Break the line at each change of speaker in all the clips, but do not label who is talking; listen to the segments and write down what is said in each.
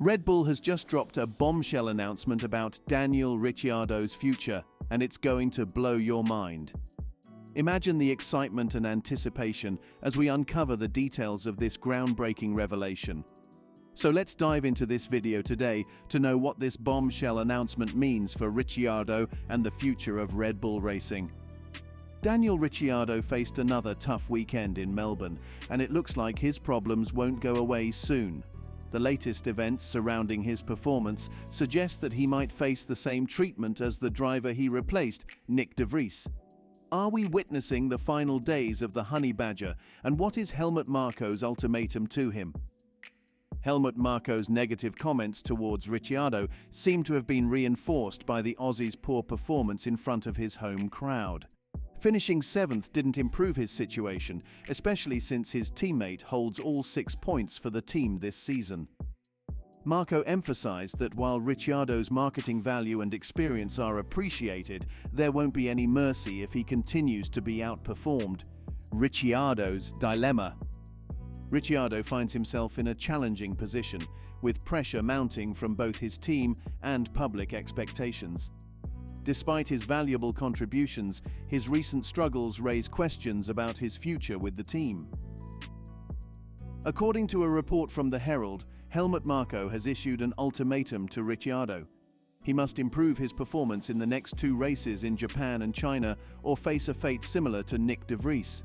Red Bull has just dropped a bombshell announcement about Daniel Ricciardo's future, and it's going to blow your mind. Imagine the excitement and anticipation as we uncover the details of this groundbreaking revelation. So let's dive into this video today to know what this bombshell announcement means for Ricciardo and the future of Red Bull racing. Daniel Ricciardo faced another tough weekend in Melbourne, and it looks like his problems won't go away soon. The latest events surrounding his performance suggest that he might face the same treatment as the driver he replaced, Nick de Vries. Are we witnessing the final days of the Honey Badger, and what is Helmut Marco's ultimatum to him? Helmut Marco's negative comments towards Ricciardo seem to have been reinforced by the Aussie's poor performance in front of his home crowd. Finishing 7th didn't improve his situation, especially since his teammate holds all 6 points for the team this season. Marco emphasized that while Ricciardo's marketing value and experience are appreciated, there won't be any mercy if he continues to be outperformed. Ricciardo's dilemma. Ricciardo finds himself in a challenging position, with pressure mounting from both his team and public expectations. Despite his valuable contributions, his recent struggles raise questions about his future with the team. According to a report from the Herald, Helmut Marco has issued an ultimatum to Ricciardo. He must improve his performance in the next 2 races in Japan and China or face a fate similar to Nick de Vries.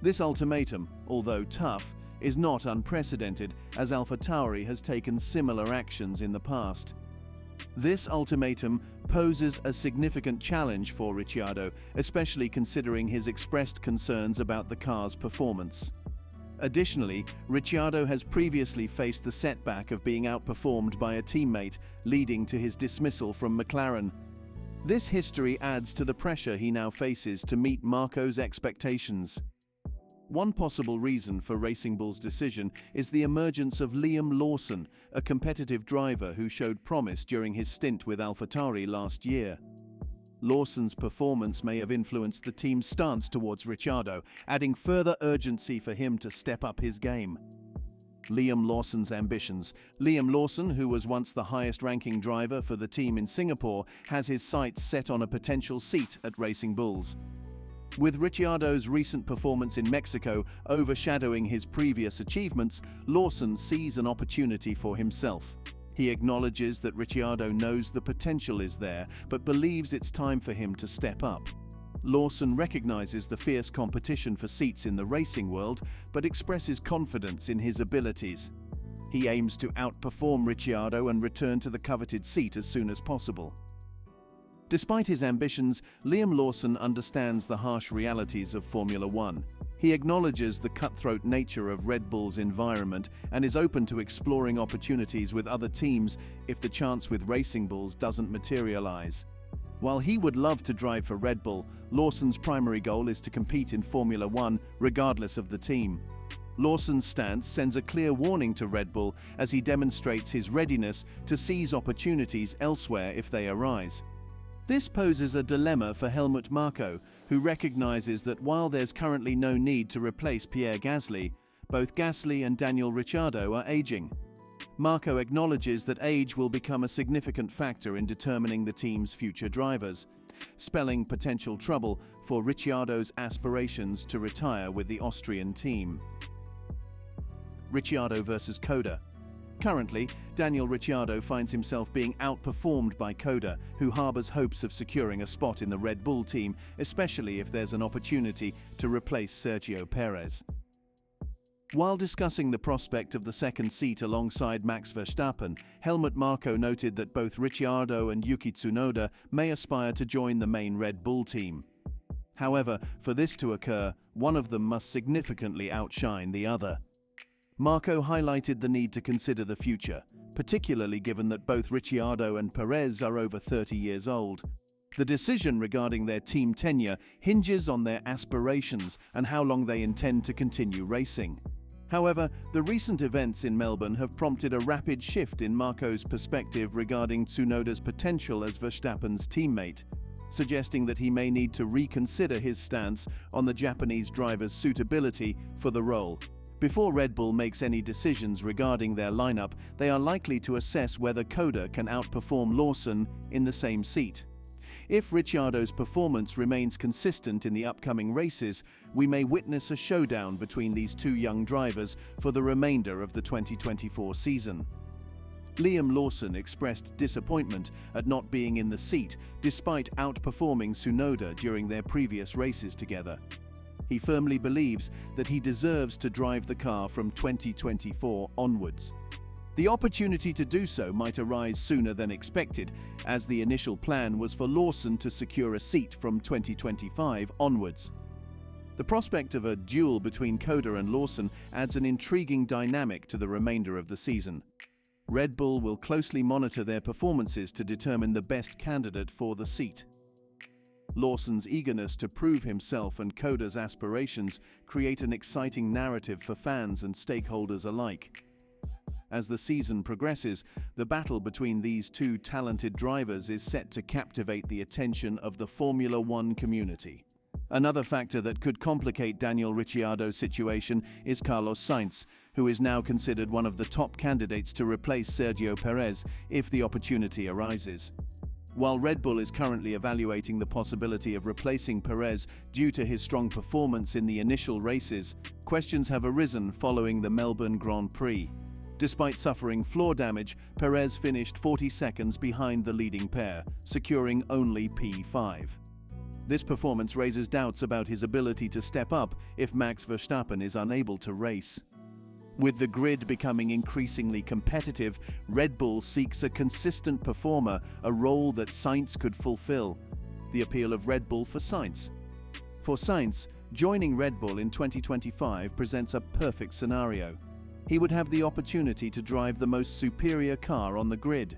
This ultimatum, although tough, is not unprecedented, as AlphaTauri has taken similar actions in the past. This ultimatum poses a significant challenge for Ricciardo, especially considering his expressed concerns about the car's performance. Additionally, Ricciardo has previously faced the setback of being outperformed by a teammate, leading to his dismissal from McLaren. This history adds to the pressure he now faces to meet Marco's expectations. One possible reason for Racing Bull's decision is the emergence of Liam Lawson, a competitive driver who showed promise during his stint with AlphaTauri last year. Lawson's performance may have influenced the team's stance towards Ricciardo, adding further urgency for him to step up his game. Liam Lawson's ambitions. Liam Lawson, who was once the highest-ranking driver for the team in Singapore, has his sights set on a potential seat at Racing Bulls. With Ricciardo's recent performance in Mexico overshadowing his previous achievements, Lawson sees an opportunity for himself. He acknowledges that Ricciardo knows the potential is there, but believes it's time for him to step up. Lawson recognizes the fierce competition for seats in the racing world, but expresses confidence in his abilities. He aims to outperform Ricciardo and return to the coveted seat as soon as possible. Despite his ambitions, Liam Lawson understands the harsh realities of Formula One. He acknowledges the cutthroat nature of Red Bull's environment and is open to exploring opportunities with other teams if the chance with Racing Bulls doesn't materialize. While he would love to drive for Red Bull, Lawson's primary goal is to compete in Formula One regardless of the team. Lawson's stance sends a clear warning to Red Bull as he demonstrates his readiness to seize opportunities elsewhere if they arise. This poses a dilemma for Helmut Marco, who recognizes that while there's currently no need to replace Pierre Gasly, both Gasly and Daniel Ricciardo are aging. Marco acknowledges that age will become a significant factor in determining the team's future drivers, spelling potential trouble for Ricciardo's aspirations to retire with the Austrian team. Ricciardo versus Coda. Currently, Daniel Ricciardo finds himself being outperformed by Coda, who harbors hopes of securing a spot in the Red Bull team, especially if there's an opportunity to replace Sergio Perez. While discussing the prospect of the second seat alongside Max Verstappen, Helmut Marco noted that both Ricciardo and Yuki Tsunoda may aspire to join the main Red Bull team. However, for this to occur, one of them must significantly outshine the other. Marco highlighted the need to consider the future, particularly given that both Ricciardo and Perez are over 30 years old. The decision regarding their team tenure hinges on their aspirations and how long they intend to continue racing. However, the recent events in Melbourne have prompted a rapid shift in Marco's perspective regarding Tsunoda's potential as Verstappen's teammate, suggesting that he may need to reconsider his stance on the Japanese driver's suitability for the role. Before Red Bull makes any decisions regarding their lineup, they are likely to assess whether Coda can outperform Lawson in the same seat. If Ricciardo's performance remains consistent in the upcoming races, we may witness a showdown between these two young drivers for the remainder of the 2024 season. Liam Lawson expressed disappointment at not being in the seat despite outperforming Tsunoda during their previous races together. He firmly believes that he deserves to drive the car from 2024 onwards. The opportunity to do so might arise sooner than expected, as the initial plan was for Lawson to secure a seat from 2025 onwards. The prospect of a duel between Coda and Lawson adds an intriguing dynamic to the remainder of the season. Red Bull will closely monitor their performances to determine the best candidate for the seat. Lawson's eagerness to prove himself and Coda's aspirations create an exciting narrative for fans and stakeholders alike. As the season progresses, the battle between these two talented drivers is set to captivate the attention of the Formula One community. Another factor that could complicate Daniel Ricciardo's situation is Carlos Sainz, who is now considered one of the top candidates to replace Sergio Perez if the opportunity arises. While Red Bull is currently evaluating the possibility of replacing Perez due to his strong performance in the initial races, questions have arisen following the Melbourne Grand Prix. Despite suffering floor damage, Perez finished 40 seconds behind the leading pair, securing only P5. This performance raises doubts about his ability to step up if Max Verstappen is unable to race. With the grid becoming increasingly competitive, Red Bull seeks a consistent performer, a role that Sainz could fulfill. The appeal of Red Bull for Sainz. For Sainz, joining Red Bull in 2025 presents a perfect scenario. He would have the opportunity to drive the most superior car on the grid.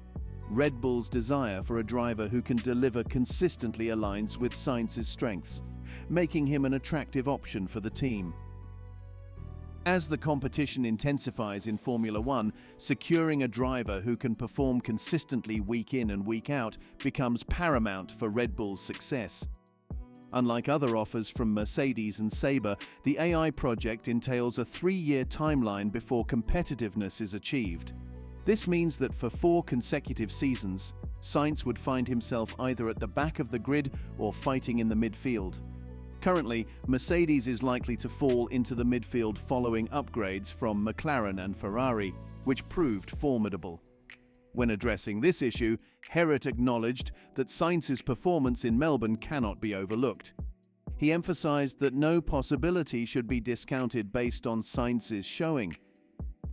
Red Bull's desire for a driver who can deliver consistently aligns with Sainz's strengths, making him an attractive option for the team. As the competition intensifies in Formula One, securing a driver who can perform consistently week in and week out becomes paramount for Red Bull's success. Unlike other offers from Mercedes and Sauber, the AI project entails a 3-year timeline before competitiveness is achieved. This means that for 4 consecutive seasons, Sainz would find himself either at the back of the grid or fighting in the midfield. Currently, Mercedes is likely to fall into the midfield following upgrades from McLaren and Ferrari, which proved formidable. When addressing this issue, Herrott acknowledged that Sainz's performance in Melbourne cannot be overlooked. He emphasized that no possibility should be discounted based on Sainz's showing.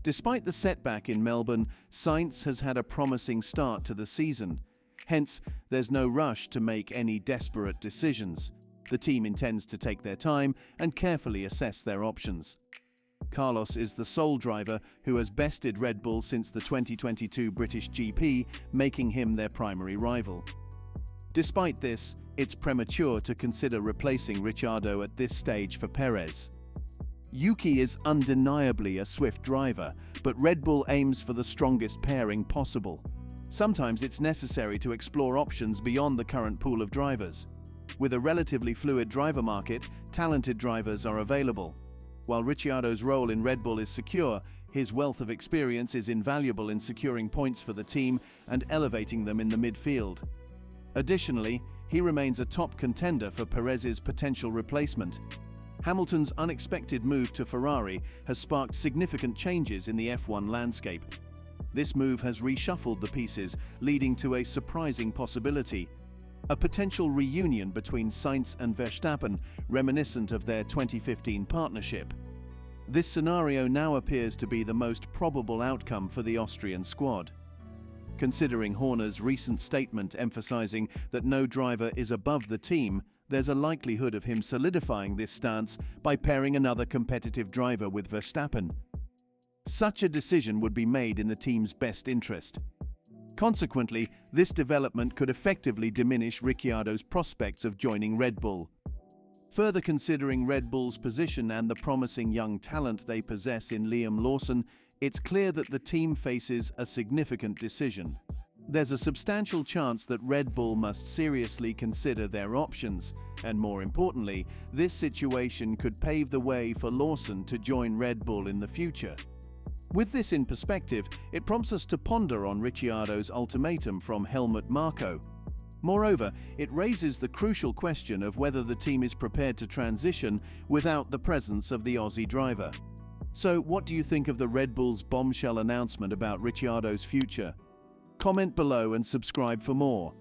Despite the setback in Melbourne, Sainz has had a promising start to the season. Hence, there's no rush to make any desperate decisions. The team intends to take their time and carefully assess their options. Carlos is the sole driver who has bested Red Bull since the 2022 British GP, making him their primary rival. Despite this, it's premature to consider replacing Ricciardo at this stage for Perez. Yuki is undeniably a swift driver, but Red Bull aims for the strongest pairing possible. Sometimes it's necessary to explore options beyond the current pool of drivers. With a relatively fluid driver market, talented drivers are available. While Ricciardo's role in Red Bull is secure, his wealth of experience is invaluable in securing points for the team and elevating them in the midfield. Additionally, he remains a top contender for Perez's potential replacement. Hamilton's unexpected move to Ferrari has sparked significant changes in the F1 landscape. This move has reshuffled the pieces, leading to a surprising possibility: a potential reunion between Sainz and Verstappen, reminiscent of their 2015 partnership. This scenario now appears to be the most probable outcome for the Austrian squad. Considering Horner's recent statement emphasizing that no driver is above the team, there's a likelihood of him solidifying this stance by pairing another competitive driver with Verstappen. Such a decision would be made in the team's best interest. Consequently, this development could effectively diminish Ricciardo's prospects of joining Red Bull. Further considering Red Bull's position and the promising young talent they possess in Liam Lawson, it's clear that the team faces a significant decision. There's a substantial chance that Red Bull must seriously consider their options, and more importantly, this situation could pave the way for Lawson to join Red Bull in the future. With this in perspective, it prompts us to ponder on Ricciardo's ultimatum from Helmut Marco. Moreover, it raises the crucial question of whether the team is prepared to transition without the presence of the Aussie driver. So, what do you think of the Red Bull's bombshell announcement about Ricciardo's future? Comment below and subscribe for more.